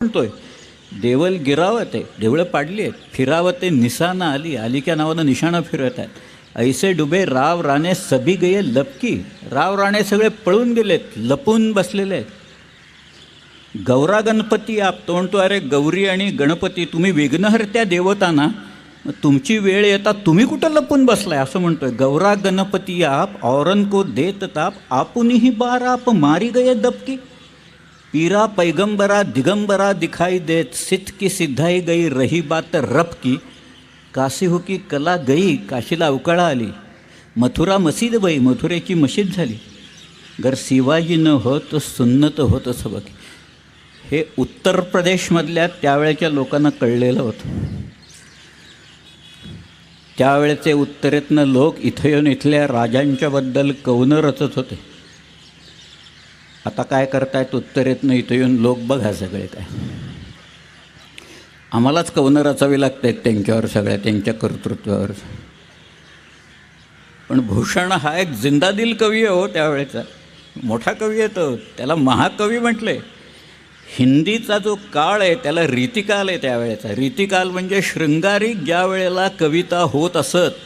म्हणतोय देवल गिरावत आहे, देवळं पाडली आहेत, फिरावते निशाणा आली, आलिक्या नावानं निशाणं फिरत आहेत. ऐसे डुबे राव राणे सभी गये लपकी, राव राणे सगळे पळून गेलेत, लपून बसलेले आहेत. गौरा गणपती आप, तो म्हणतो अरे गौरी आणि गणपती तुम्ही विघ्नहर्त्या देवताना, तुमची वेळ येता तुम्ही कुठं लपून बसलाय असं म्हणतोय. गौरा गणपती आप औरन को देत ताप, आपुनीही बार आप मारी गये दबकी. पीरा पैगंबरा दिगंबरा दिखाई देत, सिद्ध की सिद्धाई गई रही बात रब की. काशी हो की कला गई, काशीला अवकाळा आली. मथुरा मसीद बाई, मथुरेची मशीद झाली. गर शिवाजी न होत सुन्नत होत सबकी. हे उत्तर प्रदेशमधल्या त्यावेळेच्या लोकांना कळलेलं होतं. त्यावेळेचे उत्तरेतनं लोक इथं येऊन इथल्या राजांच्याबद्दल कवनं रचत होते. आता काय करतायत उत्तरेतनं इथं येऊन लोक बघा सगळे काय. आम्हालाच कवनं रचावी लागत आहेत त्यांच्यावर, सगळ्या त्यांच्या कर्तृत्वावर. पण भूषण हा एक जिंदादिल कवी आहे हो, त्यावेळेचा मोठा कवी आहे तो, त्याला महाकवी म्हटले. हिंदीचा जो काळ आहे त्याला रीतिकाल आहे त्यावेळेचा. रीतिकाल म्हणजे शृंगारिक ज्या वेळेला कविता होत असत,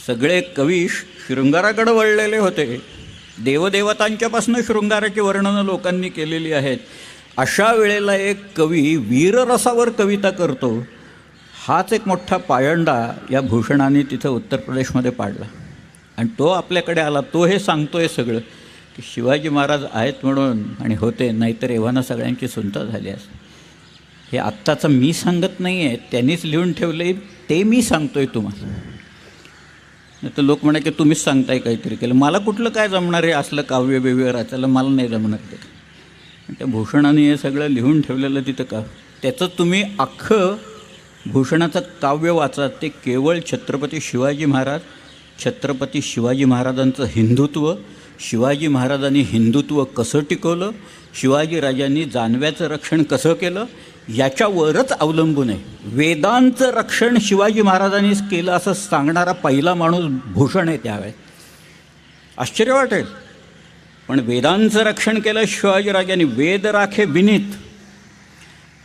सगळे कवी शृंगाराकडे वळलेले होते. देवदेवतांच्यापासून शृंगाराची वर्णनं लोकांनी केलेली आहेत. अशा वेळेला एक कवी वीररसावर कविता करतो, हाच एक मोठा पायंडा या भूषणाने तिथं उत्तर प्रदेशमध्ये पाडला. आणि तो आपल्याकडे आला, तो हे सांगतोय सगळं की शिवाजी महाराज आहेत म्हणून आणि होते, नाहीतर एव्हाना सगळ्यांची सुनता झाली असते. हे आत्ताचं मी सांगत नाही आहे, त्यांनीच लिहून ठेवले, ते मी सांगतोय तुम्हाला. नाही तर लोक म्हणा की तुम्हीच सांगताय काहीतरी केलं, मला कुठलं काय जमणार आहे असलं काव्य बिव्य रचायला, मला नाही जमणार ते. त्या भूषणाने हे सगळं लिहून ठेवलेलं तिथं का, त्याचं तुम्ही अख्खं भूषणाचं काव्य वाचा. ते केवळ छत्रपती शिवाजी महाराज, छत्रपती शिवाजी महाराजांचं हिंदुत्व, शिवाजी महाराजांनी हिंदुत्व कसं टिकवलं, शिवाजीराजांनी जानव्याचं रक्षण कसं केलं, याच्यावरच अवलंबून आहे. वेदांचं रक्षण शिवाजी महाराजांनीच केलं असं सांगणारा पहिला माणूस भूषण आहे त्यावेळेस. आश्चर्य वाटेल, पण वेदांचं रक्षण केलं शिवाजीराजांनी. वेद राखे विनीत,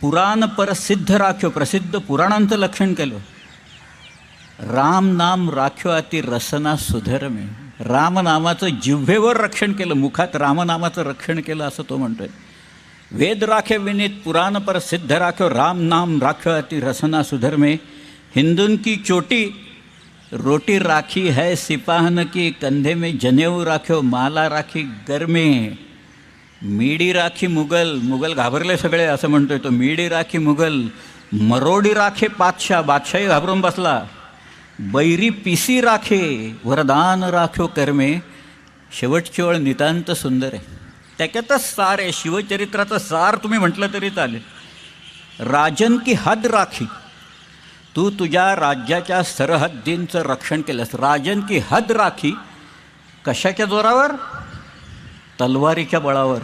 पुराण प्रसिद्ध राख्यो, प्रसिद्ध पुराणांचं रक्षण केलं. राम नाम राख्यो अति रसना सुधर्मे, रामनामाचं जिव्हेवर रक्षण केलं, मुखात रामनामाचं रक्षण केलं असं तो म्हणतोय. वेद राखे विनीत, पुराण पर सिद्ध राख्यो, राम नाम राख्यो अति रसना सुधर्मे. हिंदुन की चोटी रोटी राखी है सिपाहन की, कंधे में जनेऊ राख्यो माला राखी गरमे. मीडी राखी मुगल, मुगल घाबरले सगळे असं म्हणतोय तो. मीडी राखी मुगल, मरोडी राखे बादशाह, बादशाही घाबरून बसला. बैरी पिसी राखे वरदान राख्यो कर्मे. शेवटची ओळ नितांत सुंदर आहे, त्याच्यातच सार आहे. शिवचरित्राचं सार तुम्ही म्हटलं तरी चालेल. राजन की हद राखी, तू तुझ्या राज्याच्या सरहद्दींचं रक्षण केलंस. राजन की हद राखी, कशाच्या जोरावर? तलवारीच्या बळावर,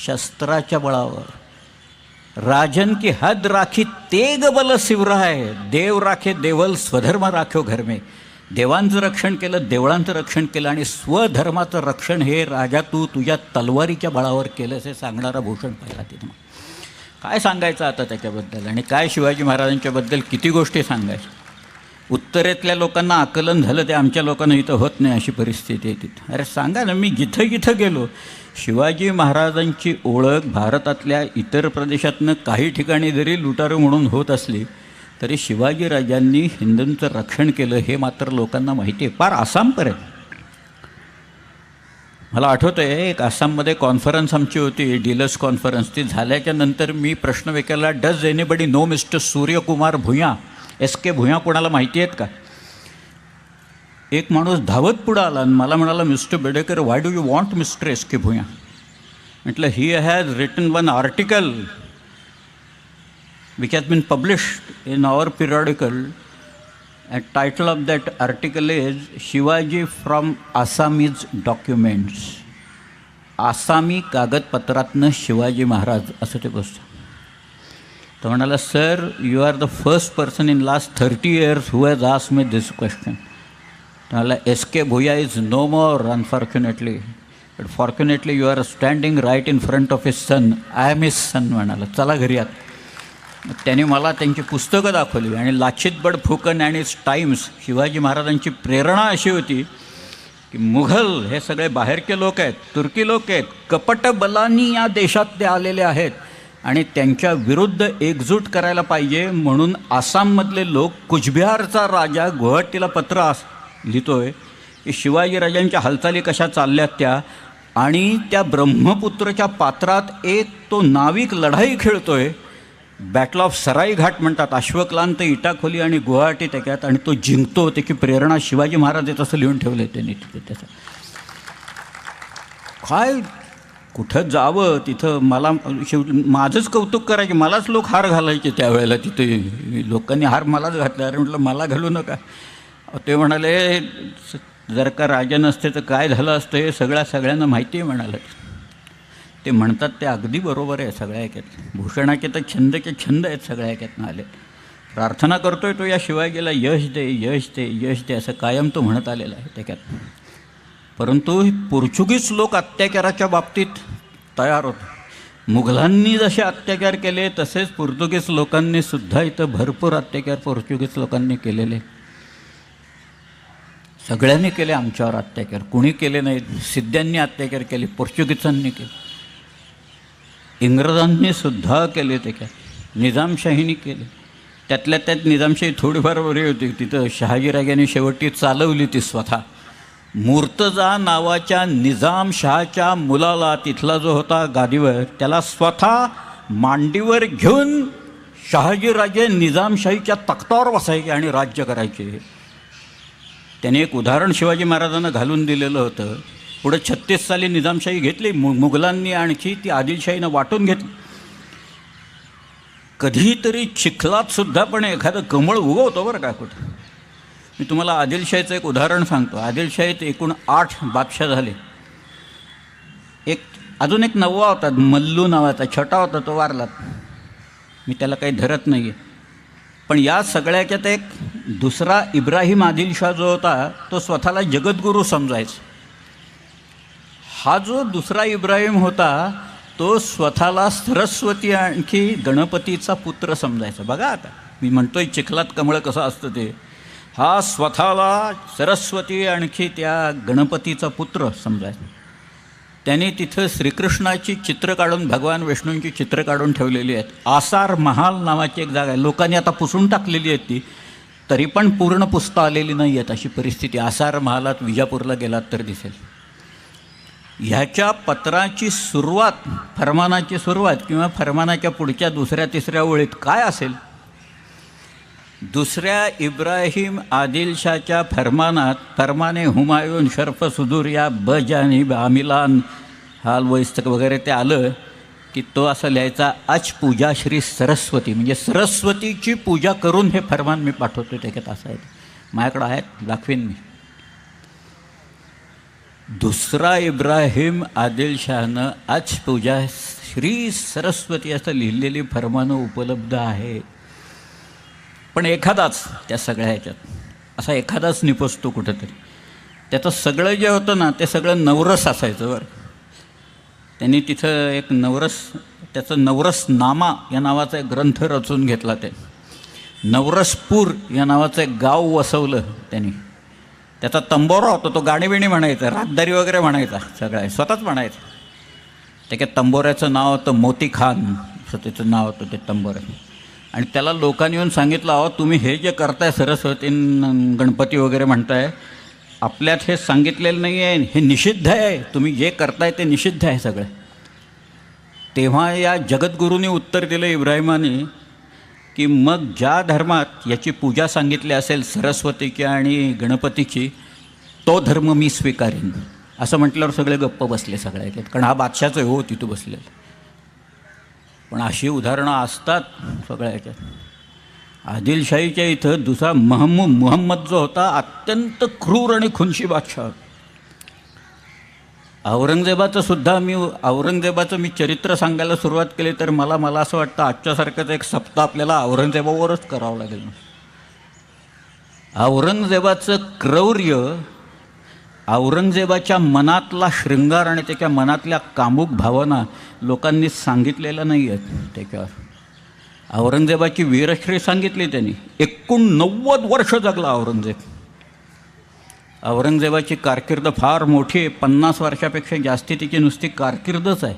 शस्त्राच्या बळावर. राजन की हद राखी तेग बल शिवराय, देव राखे देवल स्वधर्म राख्यो घर में. देवांचं रक्षण केलं, देवळांचं रक्षण केलं, आणि स्वधर्माचं रक्षण हे राजा तू तुझ्या तलवारीच्या बळावर केलंस, हे सांगणारा भूषण पाहिला तिथं. काय सांगायचं आता त्याच्याबद्दल, आणि काय शिवाजी महाराजांच्याबद्दल किती गोष्टी सांगायच्या. उत्तरेतल्या लोकांना आकलन झालं, ते आमच्या लोकांना इथं होत नाही अशी परिस्थिती आहे तिथं. अरे सांगा ना, मी जिथं जिथं गेलो, शिवाजी महाराजांची ओळख भारतातल्या इतर प्रदेशातनं काही ठिकाणी जरी लुटारू म्हणून होत असली तरी शिवाजीराजांनी हिंदूंचं रक्षण केलं हे मात्र लोकांना माहिती आहे, पार आसामपर्यंत. मला आठवतं आहे, एक आसाममध्ये कॉन्फरन्स आमची होती, डीलर्स कॉन्फरन्स. ती झाल्याच्या नंतर मी प्रश्न विचारला, does anybody know mister Suryakumar Bhuya, SK Bhuya कोणाला माहिती आहेत का? एक माणूस धावत पुढं आला आणि मला म्हणाला, mister Bedekar, why do you want mister SK Bhuya? म्हटलं, he has written one article which has been published in our periodical, and title of that article is Shivaji from Assamese Documents. आसामी कागदपत्रातनं शिवाजी महाराज असं ते बसतं. तो म्हणाला, sir you are the first person in last 30 years who has asked me this question. तो म्हणाला, SK Bhuya is no more unfortunately. But fortunately you are standing right in front of his son. I am his son म्हणाला, चला घरी आत. त्याने मला त्यांची पुस्तकं दाखवली आणि Lachit Bar Phukan and its times. Shivaji महाराजांची प्रेरणा अशी होती की मुघल हे सगळे बाहेरचे लोक आहेत, तुर्की लोक आहेत, कपट बलांनी या देशात ते आलेले आहेत आणि त्यांच्या विरुद्ध एकजूट करायला पाहिजे म्हणून आसाममधले लोक, कुचबिहारचा राजा गुवाहाटीला पत्र लिहितोय की शिवाजीराजांच्या हालचाली कशा चालल्यात त्या, आणि त्या ब्रह्मपुत्रच्या पात्रात एक तो नाविक लढाई खेळतोय. बॅटल ऑफ सराई घाट म्हणतात, अश्वक्लांत, इटाखोली आणि गुवाहाटी त्याच्यात, आणि तो जिंकतो. त्याची प्रेरणा शिवाजी महाराज आहेत असं लिहून ठेवलं आहे त्यांनी तिथे. त्याचं काय कुठं जावं तिथं मला माझंच कौतुक करायचे, मलाच लोक हार घालायचे त्यावेळेला. तिथे लोकांनी हार मलाच घातला. अरे म्हटलं मला घालू नका. ते म्हणाले जर का राजा नसते तर काय झालं असतं हे सगळ्यांना माहिती आहे म्हणाले. ते म्हणतात ते अगदी बरोबर आहे. सगळ्या ऐक्यात भूषणाचे तर छंद आहेत, सगळ्या ऐक्यातनं आले. प्रार्थना करतोय तो या शिवाजीला यश दे, यश दे, यश दे असं कायम तो म्हणत आलेला आहे त्याच्यात. परंतु पोर्चुगीज लोक अत्याचाराच्या बाबतीत तयार होते. मुघलांनी जसे अत्याचार केले तसेच पोर्तुगीज लोकांनी सुद्धा इथं भरपूर अत्याचार पोर्चुगीज लोकांनी केलेले. सगळ्यांनी केले आमच्यावर अत्याचार, कुणी केले नाहीत. सिद्ध्यांनी अत्याचार केले, पोर्चुगीजांनी केले, इंग्रजांनी सुद्धा केले, त्याच्यात निजामशाहीने केले. त्यातल्या त्यात निजामशाही थोडीफार बरी होती. तिथं शहाजीराजांनी शेवटी चालवली ती स्वतः. मुर्तजा नावाच्या निजामशहाच्या मुलाला, तिथला जो होता गादीवर, त्याला स्वतः मांडीवर घेऊन शहाजीराजे निजामशाहीच्या तख्तावर बसायचे आणि राज्य करायचे. त्याने एक उदाहरण शिवाजी महाराजांना घालून दिलेलं होतं. पुढे 36 साली निजामशाही घेतली मुघलांनी, आणखी ती आदिलशाहीनं वाटून घेतली. कधीतरी चिखलात सुद्धा पण एखादं कमळ उगवतो बरं का कुठं. मी तुम्हाला आदिलशाहीचं एक उदाहरण सांगतो. आदिलशाहीत एकूण 8 बादशाह झाले. अजून एक 9वा होता, मल्लू नावाचा, छोटा होता, तो वारला. मी त्याला काही धरत नाही आहे. पण या सगळ्याच्यात एक दुसरा इब्राहिम आदिलशाह जो होता तो स्वतःला जगद्गुरू समजायचा. हा जो दुसरा इब्राहिम होता तो स्वतःला सरस्वती आणखी गणपतीचा पुत्र समजायचा. बघा आता मी म्हणतोय चिखलात कमळ कसं असतं ते. हा स्वतःला सरस्वती आणखी त्या गणपतीचा पुत्र समजायचा. त्यांनी तिथं श्रीकृष्णाची चित्र काढून, भगवान विष्णूंची चित्र काढून ठेवलेली आहेत. आसार महाल नावाची एक जागा आहे, लोकांनी आता पुसून टाकलेली आहेत ती, तरी पण पूर्ण पुसता आलेली नाही आहेत अशी परिस्थिती. आसार महालात विजापूरला गेलात तर दिसेल. ह्याच्या पत्राची सुरुवात, फरमानाची सुरुवात किंवा फरमानाच्या पुढच्या 2-3 ओळीत काय असेल? दुसऱ्या इब्राहिम आदिलशाच्या फरमानात, फरमाने हुमायून शर्फ सुदूर या बजानिब आमिलान हाल वैस्तक वगैरे ते आलं की तो असं लिहायचा, अच पूजा श्री सरस्वती, म्हणजे सरस्वतीची पूजा करून हे फरमान मी पाठवतो. त्याच्यात असं आहे, माझ्याकडं आहेत, दाखवीन मी. दुसरा इब्राहिम आदिलशाहनं अच पूजा श्री सरस्वती असं लिहिलेली फरमानं उपलब्ध आहे. पण एखादाच त्या सगळ्या ह्याच्यात असा एखादाच निपजतो कुठंतरी. त्याचं सगळं जे होतं ना ते सगळं नवरस असायचं बरं. त्यांनी तिथं एक त्याचं नवरसनामा या नावाचा एक ग्रंथ रचून घेतला. ते नवरसपूर या नावाचं एक गाव वसवलं त्यांनी. त्याचा तंबोरा होता, तो गाणीबिणी म्हणायचा, रागदारी वगैरे म्हणायचा, सगळं स्वतःच म्हणायचं. त्याच्या तंबोऱ्याचं नाव होतं मोती खान, असं त्याचं नाव होतं ते तंबोऱ्याचं. आणि त्याला लोकांनी येऊन सांगितलं, अहो तुम्ही हे जे करताय सरस्वती गणपती वगैरे म्हणताय, आपल्यात हे सांगितलेलं नाही आहे, हे निषिद्ध आहे, तुम्ही जे करताय ते निषिद्ध आहे सगळं. तेव्हा या जगद्गुरूंनी उत्तर दिलं इब्राहिमाने की मग ज्या धर्मात याची पूजा सांगितली असेल सरस्वतीची आणि गणपतीची, तो धर्म मी स्वीकारेन. असं म्हटल्यावर सगळे गप्प बसले सगळे, कारण हा बादशाचं हो तिथं बसलेलं. पण अशी उदाहरणं असतात सगळ्या ह्याच्यात. आदिलशाहीच्या इथं दुसरा मुहम्मद जो होता अत्यंत क्रूर आणि खुनशी बादशाह. औरंगजेबाचं मी चरित्र सांगायला सुरुवात केली तर मला असं वाटतं आजच्यासारखंच एक सप्ताह आपल्याला औरंगजेबावरच करावं लागेल. औरंगजेबाचं क्रौर्य औरंगजेबाच्या मनातला शृंगार आणि त्याच्या मनातल्या कामुक भावना लोकांनी सांगितलेल्या नाही आहेत त्याच्यावर. औरंगजेबाची वीरश्री सांगितली त्यांनी. 89 वर्ष जगला औरंगजेब. औरंगजेबाची कारकीर्द फार मोठी आहे. 50 वर्षापेक्षा जास्ती तिची नुसती कारकीर्दच आहे.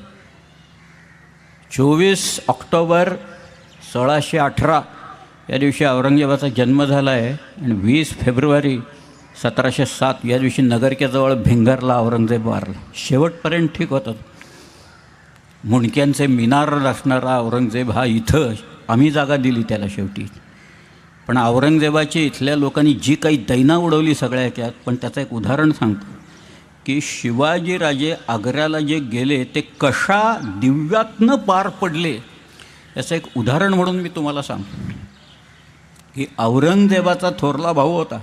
24 ऑक्टोबर 1618 या दिवशी औरंगजेबाचा जन्म झाला आहे आणि 20 फेब्रुवारी 1707 या दिवशी नगरच्या जवळ भिंगरला औरंगजेब वारला. शेवटपर्यंत ठीक होतं. मुंडक्यांचे मिनार असणारा औरंगजेब हा इथं आम्ही जागा दिली त्याला शेवटी. पण औरंगजेबाची इथल्या लोकांनी जी काही दैना उडवली सगळ्या ह्याच्यात. पण त्याचं एक उदाहरण सांगतो की शिवाजीराजे आग्र्याला जे गेले ते कशा दिव्यातनं पार पडले याचं एक उदाहरण म्हणून मी तुम्हाला सांगतो की औरंगजेबाचा थोरला भाऊ होता.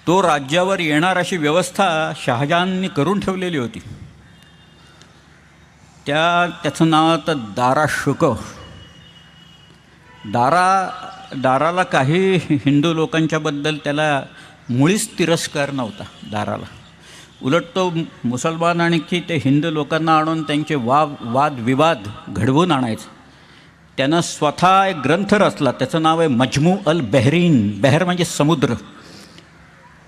तो राज्यावर येणार अशी व्यवस्था शहाजहाननी करून ठेवलेली होती. त्याचं नाव होतं दारा शुको. दाराला काही हिंदू लोकांच्याबद्दल त्याला मुळीच तिरस्कार नव्हता दाराला. उलट तो मुसलमान आणि की ते हिंदू लोकांना आणून त्यांचे वादविवाद घडवून आणायचे. त्यानं स्वतः एक ग्रंथ रचला. त्याचं नाव आहे मजमू अल बेहरीन. बेहर म्हणजे समुद्र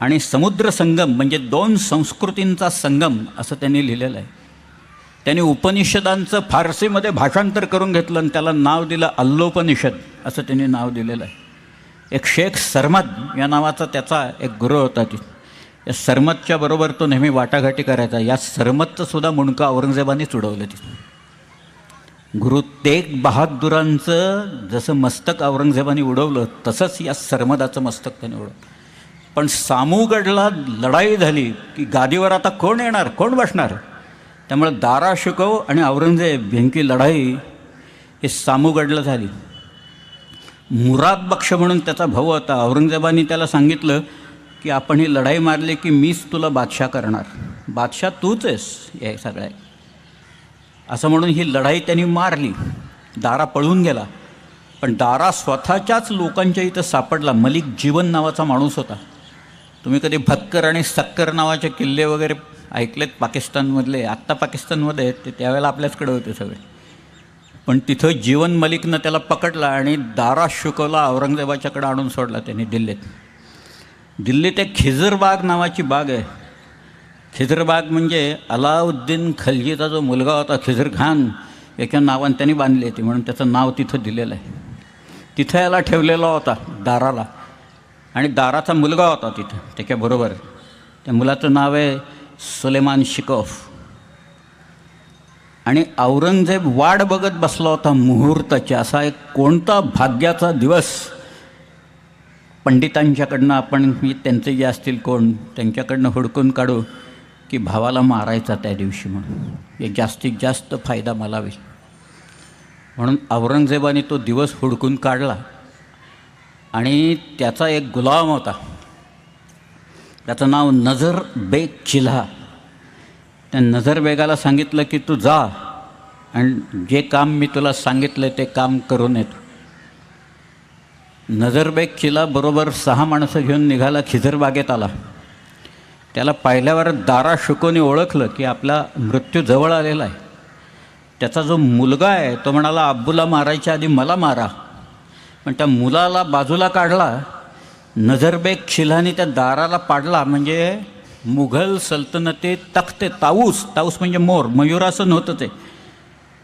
आणि समुद्र संगम म्हणजे 2 संस्कृतींचा संगम असं त्यांनी लिहिलेलं आहे. त्यांनी उपनिषदांचं फारसीमध्ये भाषांतर करून घेतलं आणि त्याला नाव दिलं अल्लोपनिषद असं त्यांनी नाव दिलेलं आहे. एक शेख सरमद या नावाचा त्याचा एक गुरु होता. या सरमदच्या बरोबर तो नेहमी वाटाघाटी करायचा. या सरमदचं सुद्धा मुंडकं औरंगजेबानेच उडवलं. गुरु तेग बहादुरांचं जसं मस्तक औरंगजेबाने उडवलं तसंच या सरमदाचं मस्तक त्याने उडवलं. पण सामूगडला लढाई झाली की गादीवर आता कोण येणार, कोण बसणार. त्यामुळे दारा शिकोव आणि औरंगजेब यांची लढाई ही सामूगडला झाली. मुराद बक्ष म्हणून त्याचा भाऊ होता. औरंगजेबाने त्याला सांगितलं की आपण ही लढाई मारली की मीच तुला बादशाह करणार, बादशाह तूच आहेस हे सगळ्या असं म्हणून ही लढाई त्यांनी मारली. दारा पळून गेला. पण दारा स्वतःच्याच लोकांच्या इथं सापडला. मलिक जीवन नावाचा माणूस होता. तुम्ही कधी भक्कर आणि सक्कर नावाचे किल्ले वगैरे ऐकलेत पाकिस्तानमधले. आत्ता पाकिस्तानमध्ये आहेत ते, त्यावेळेला आपल्याचकडे होते सगळे. पण तिथं जीवन मलिकनं त्याला पकडला आणि दारा शुकोला औरंगजेबाच्याकडे आणून सोडला त्यांनी दिल्लीत. दिल्लीत एक खिजरबाग नावाची बाग आहे. खिजरबाग म्हणजे अलाउद्दीन खलजीचा जो मुलगा होता खिजर खान याच्या नावाने त्यांनी बांधली होती म्हणून त्याचं नाव तिथं दिलेलं आहे. तिथं याला ठेवलेला होता दाराला. आणि दाराचा मुलगा होता तिथं त्याच्याबरोबर. त्या मुलाचं नाव आहे सुलेमान शिकोफ. आणि औरंगजेब वाट बघत बसला होता मुहूर्ताची. असा एक कोणता भाग्याचा दिवस पंडितांच्याकडनं आपण त्यांचे जे असतील कोण त्यांच्याकडनं हुडकून काढू की भावाला मारायचा त्या दिवशी म्हणून. एक जास्तीत जास्त फायदा मला होईल म्हणून औरंगजेबाने तो दिवस हुडकून काढला. आणि त्याचा एक गुलाम होता. त्याचं नाव नजर बेग चिल्हा. त्या नजर बेगाला सांगितलं की तू जा आणि जे काम मी तुला सांगितलं ते काम करून येतो. नजरबेग चिल्हा बरोबर 6 माणसं घेऊन निघाला. खिजरबागेत आला. त्याला पाहिल्यावर दारा शुकोने ओळखलं की आपला मृत्यू जवळ आलेला आहे. त्याचा जो मुलगा आहे तो म्हणाला अब्बूला मारायच्या आधी मला मारा. पण त्या मुलाला बाजूला काढला. नजरबेग चिल्हाने त्या दाराला पाडला. म्हणजे मुघल सल्तनतीत तख्ते ताऊस म्हणजे मोर, मयुरासन होतं ते,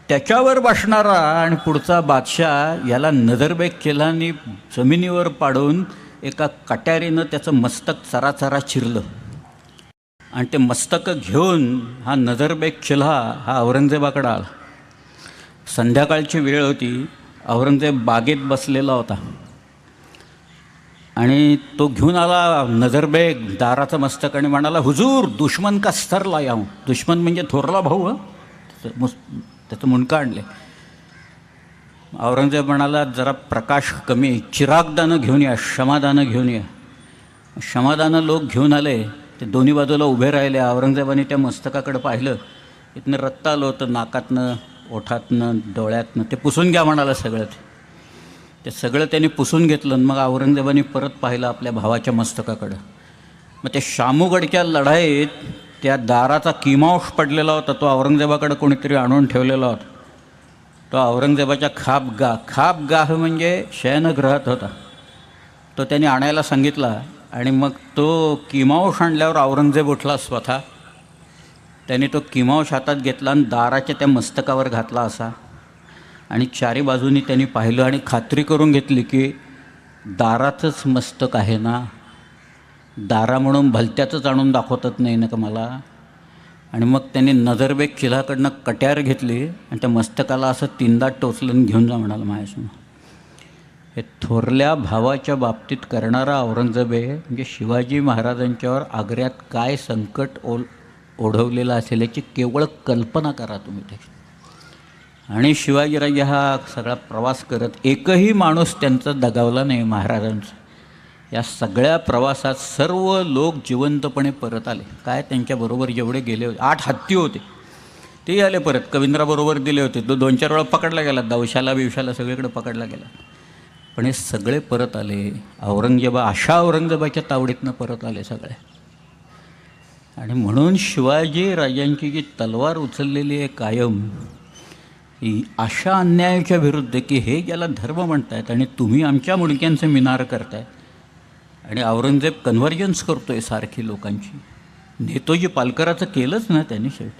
त्याच्यावर बसणारा आणि पुढचा बादशाह याला नजरबेग चिल्हाने जमिनीवर पाडून एका कट्यारीनं त्याचं मस्तक चराचरा चिरलं. आणि ते मस्तक घेऊन हा नजरबेग चिल्हा हा औरंगजेबाकडे आला. संध्याकाळची वेळ होती. औरंगजेब बागेत बसलेला होता आणि तो घेऊन आला नजरबेग दाराचं मस्तक आणि म्हणाला हुजूर दुश्मन का स्तर ला याऊं. दुश्मन म्हणजे थोरला भाऊ. त्याचं मुंडकं आणले. औरंगजेब म्हणाला जरा प्रकाश कमी, चिरागदानं घेऊन या, क्षमादानं घेऊन या. क्षमादानं लोक घेऊन आले. ते दोन्ही बाजूला उभे राहिले. औरंगजेबाने त्या मस्तकाकडे पाहिलं. इथनं रक्त आलं होतं नाकातनं, ओठातनं, डोळ्यातनं. ते पुसून घ्या म्हणाला सगळं. ते सगळं त्यांनी पुसून घेतलं. मग औरंगजेबाने परत पाहिलं आपल्या भावाच्या मस्तकाकडं मग ते शामूगडच्या लढाईत त्या दाराचा किमांश पडलेला होता, तो औरंगजेबाकडे कोणीतरी आणून ठेवलेला होता. तो औरंगजेबाच्या खापगाह म्हणजे शयनगृहात होता. तो त्यांनी आणायला सांगितला आणि मग तो किमांश आणल्यावर औरंगजेब उठला स्वतः. त्यांनी तो किमांश हातात घेतला आणि दाराच्या त्या मस्तकावर घातला असा, आणि चारी बाजूनी त्यांनी पाहिलं आणि खात्री करून घेतली की दाराचंच मस्तक आहे ना, दारा म्हणून भलत्याचंच आणून दाखवतच नाही ना का मला. आणि मग त्यांनी नजरबेग चिलाकडनं कट्यार घेतली आणि त्या मस्तकाला असं तीनदा टोचलं घेऊन जा म्हणाला माझ्यासमोर. हे थोरल्या भावाच्या बाबतीत करणारा औरंगजेब म्हणजे शिवाजी महाराजांच्यावर आग्र्यात काय संकट ओढवलेलं असेल याची केवळ कल्पना करा तुम्ही त्याची. आणि शिवाजीराजे हा सगळा प्रवास करत एकही माणूस त्यांचा दगावला नाही महाराजांचा. या सगळ्या प्रवासात सर्व लोक जिवंतपणे परत आले. काय त्यांच्याबरोबर जेवढे गेले होते, 8 हत्ती होते, तेही आले परत. कवींद्राबरोबर दिले होते, तो 2-4 वेळा पकडला गेला, दवशाला बिवशाला सगळीकडे पकडला गेला, पण हे सगळे परत आले. अशा औरंगजेबाच्या तावडीतनं परत आले सगळे. आणि म्हणून शिवाजी राजांची जी तलवार उचललेली आहे कायम, ही अशा अन्यायाच्या विरुद्ध की हे ज्याला धर्म म्हणतायत आणि तुम्ही आमच्या मुडक्यांचे मिनार करताय. आणि औरंगजेब कन्व्हर्जन्स करतो आहे सारखी लोकांची. नेतोजी पालकराचं केलंच ना त्यांनी शेवट.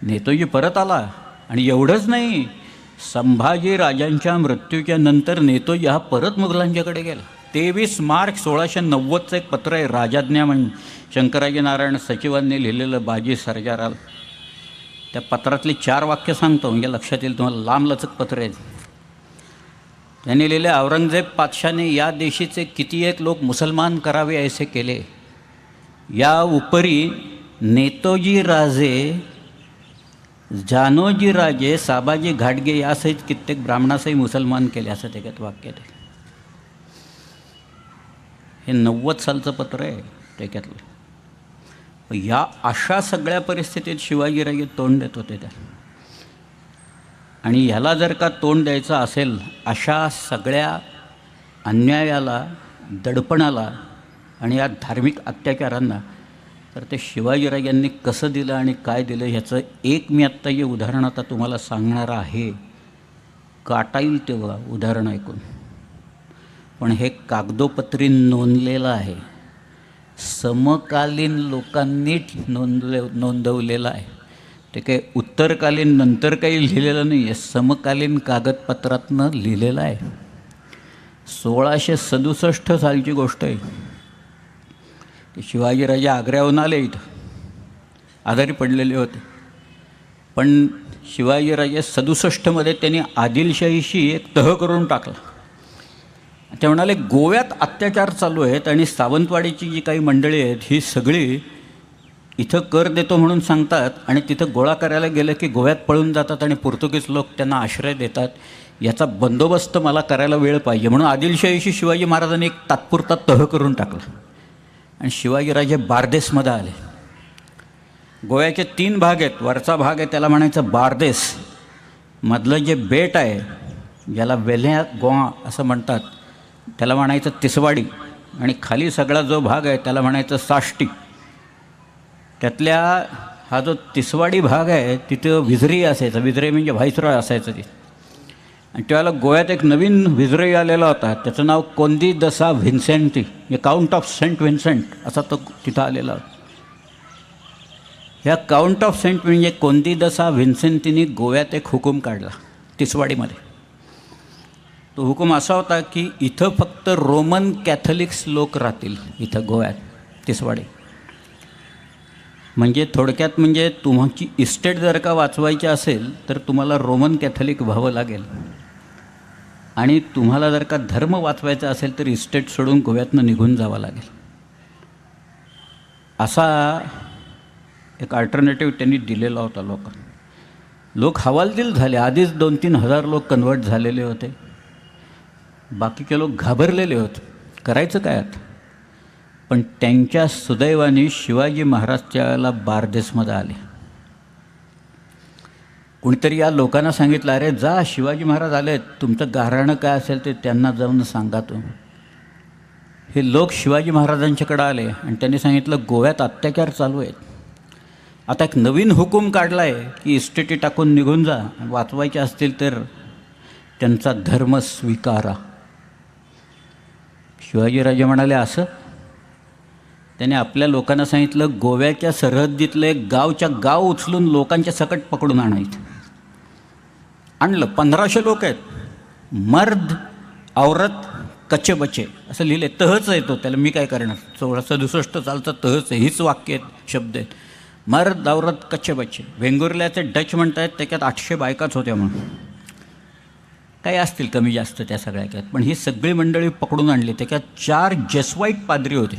नेतोजी परत आला आणि एवढंच नाही, संभाजी राजांच्या मृत्यूच्या नंतर नेतोजी हा परत मुघलांच्याकडे गेला. 23 मार्च 1690चं एक पत्र आहे, राजाज्ञा म्हणून शंकराजी नारायण सचिवांनी लिहिलेलं बाजी सर्जाराल. त्या पत्रातली 4 वाक्य सांगतो म्हणजे लक्षात येईल तुम्हाला. लांबलचक पत्र आहे. त्यांनी लिहिले, औरंगजेब पातशाने या देशीचे किती एक लोक मुसलमान करावे ऐसे केले. या उपरी नेतोजी राजे, जानोजी राजे, साबाजी घाटगे यासहित कित्येक ब्राह्मणासही मुसलमान केले, असं त्याच्यात वाक्य आहे. हे 90 सालचं पत्र आहे त्याच्यातलं. या अशा सगळ्या परिस्थितीत शिवाजीराजे तोंड देत होते त्या. आणि ह्याला जर का तोंड द्यायचं असेल, अशा सगळ्या अन्यायाला, दडपणाला आणि या धार्मिक अत्याचारांना, तर ते शिवाजीराजांनी कसं दिलं आणि काय दिलं ह्याचं एक मी आत्ता हे उदाहरण आता तुम्हाला सांगणार आहे. काटा येईल तेव्हा उदाहरण ऐकून, पण हे कागदोपत्री नोंदलेलं आहे. समकालीन लोकांनी नोंदवलेलं आहे. ते काही उत्तरकालीन नंतर काही लिहिलेलं नाही आहे, समकालीन कागदपत्रातनं लिहिलेलं आहे. 1667 सालची गोष्ट आहे. ते शिवाजीराजे आग्र्याहून आले, इथं आजारी पडलेले होते. पण शिवाजीराजे 67मध्ये त्यांनी आदिलशाहीशी एक तह करून टाकला. ते म्हणाले गोव्यात अत्याचार चालू आहेत आणि सावंतवाडीची जी काही मंडळी आहेत ही सगळी इथं कर देतो म्हणून सांगतात आणि तिथं गोळा करायला गेलं की गोव्यात पळून जातात आणि पोर्तुगीज लोक त्यांना आश्रय देतात. याचा बंदोबस्त मला करायला वेळ पाहिजे. म्हणून आदिलशाहीशी शिवाजी महाराजांनी एक तात्पुरता तह करून टाकला आणि शिवाजीराजे बारदेसमध्ये आले. गोव्याचे 3 भाग आहेत. वरचा भाग आहे त्याला म्हणायचं बारदेस, मधलं जे बेट आहे ज्याला वेल्ह्या गोवा असं म्हणतात त्याला म्हणायचं तिसवाडी, आणि खाली सगळा जो भाग आहे त्याला म्हणायचं साष्टी. त्यातल्या हा जो तिसवाडी भाग आहे तिथं विझरी असायचं. विझरे म्हणजे व्हाईसरॉय असायचं ते. आणि त्यावेळेला गोव्यात एक नवीन विझरॉय आलेला होता, त्याचं नाव कोंदी दसा व्हिन्सेंटी, काउंट ऑफ सेंट व्हिन्सेंट असा तो तिथं आलेला होता. ह्या काउंट ऑफ सेंट म्हणजे कोंदी दसा व्हिन्सेंटीनी गोव्यात एक हुकूम काढला तिसवाडीमध्ये. तो हुकूम असा होता की इथं फक्त रोमन कॅथलिक्स लोक राहतील इथं गोव्यात तिसवाडी. म्हणजे थोडक्यात म्हणजे तुमची इस्टेट जर का वाचवायची असेल तर तुम्हाला रोमन कॅथलिक व्हावं लागेल, आणि तुम्हाला जर का धर्म वाचवायचा असेल तर इस्टेट सोडून गोव्यातनं निघून जावं लागेल. असा एक अल्टरनेटिव्ह त्यांनी दिलेला होता लोकांना. लोक हवालदिल झाले. आधीच 2-3 हजार लोक कन्वर्ट झालेले होते. बाकीचे लोक घाबरलेले होते, करायचं काय आता. पण त्यांच्या सुदैवाने शिवाजी महाराज त्यावेळेला बारदेसमध्ये आले. कोणीतरी या लोकांना सांगितलं, अरे जा शिवाजी महाराज आले, तुमचं गाऱ्हाणं काय असेल ते त्यांना जाऊन सांगा. तो हे लोक शिवाजी महाराजांच्याकडे आले आणि त्यांनी सांगितलं गोव्यात अत्याचार चालू आहेत, आता एक नवीन हुकूम काढला आहे की इस्टेटी टाकून निघून जा, वाचवायचे असतील तर त्यांचा धर्म स्वीकारा. शिवाजीराजे म्हणाले असं? त्याने आपल्या लोकांना सांगितलं गोव्याच्या सरहद्दीतले गावच्या गाव उचलून लोकांच्या सकट पकडून आणायचं. आणलं. 1500 लोक आहेत. मर्द औरत कच्चे बच्चे असं लिहिले. तहच आहे तो, त्याला मी काय करणार. 1667 चालतं तहच आहे. हीच वाक्य आहेत, शब्द आहेत. मर्द औरत कच्चे बच्चे. वेंगुर्ल्याचे डच म्हणत आहेत त्याच्यात 800 बायकाच होत्या म्हणून. काही असतील कमी जास्त त्या सगळ्या त्यात, पण ही सगळी मंडळी पकडून आणली. त्याच्यात 4 जेसवाईट पाद्री होते.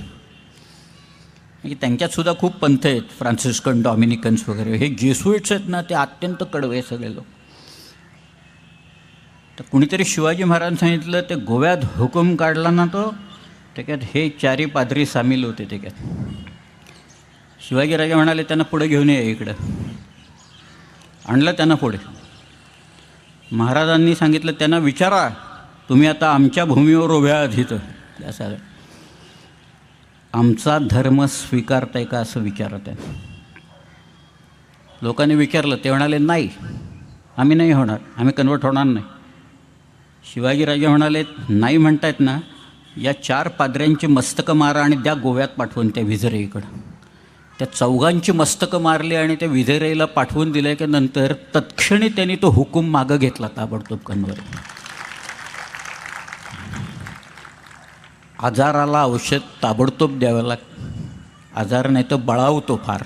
म्हणजे त्यांच्यातसुद्धा खूप पंथ आहेत, फ्रान्सिस्कन, डॉमिनिकन्स वगैरे. हे जेसुइट्स आहेत ना, ते अत्यंत कडवे सगळे लोक. तर कुणीतरी शिवाजी महाराज सांगितलं ते गोव्यात हुकूम काढला ना तो, त्याच्यात हे 4 पाद्री सामील होते त्याच्यात. शिवाजीराजे म्हणाले त्यांना पुढे घेऊन ये इकडं. आणलं त्यांना पुढे. महाराजांनी सांगितलं त्यांना विचारा तुम्ही आता आमच्या भूमीवर उभ्या आहात इथं, असं आमचा धर्म स्वीकारताय का असं विचारत आहे. लोकांनी विचारलं, ते म्हणाले नाही, आम्ही नाही होणार, आम्ही कन्वर्ट होणार नाही. शिवाजीराजे म्हणाले नाही म्हणतायत ना, या 4 पाद्र्यांची मस्तकं मारा आणि द्या गोव्यात पाठवून त्या विजरेईकडं. त्या 4घांची मस्तकं मारली आणि त्या विजरेईला पाठवून दिल्या की नंतर तत्क्षणी त्यांनी तो हुकूम मागं घेतला ताबडतोब कन्वर्ट. आजाराला औषध ताबडतोब द्यावं लागतं. आजार नाही तर बळावतो फार.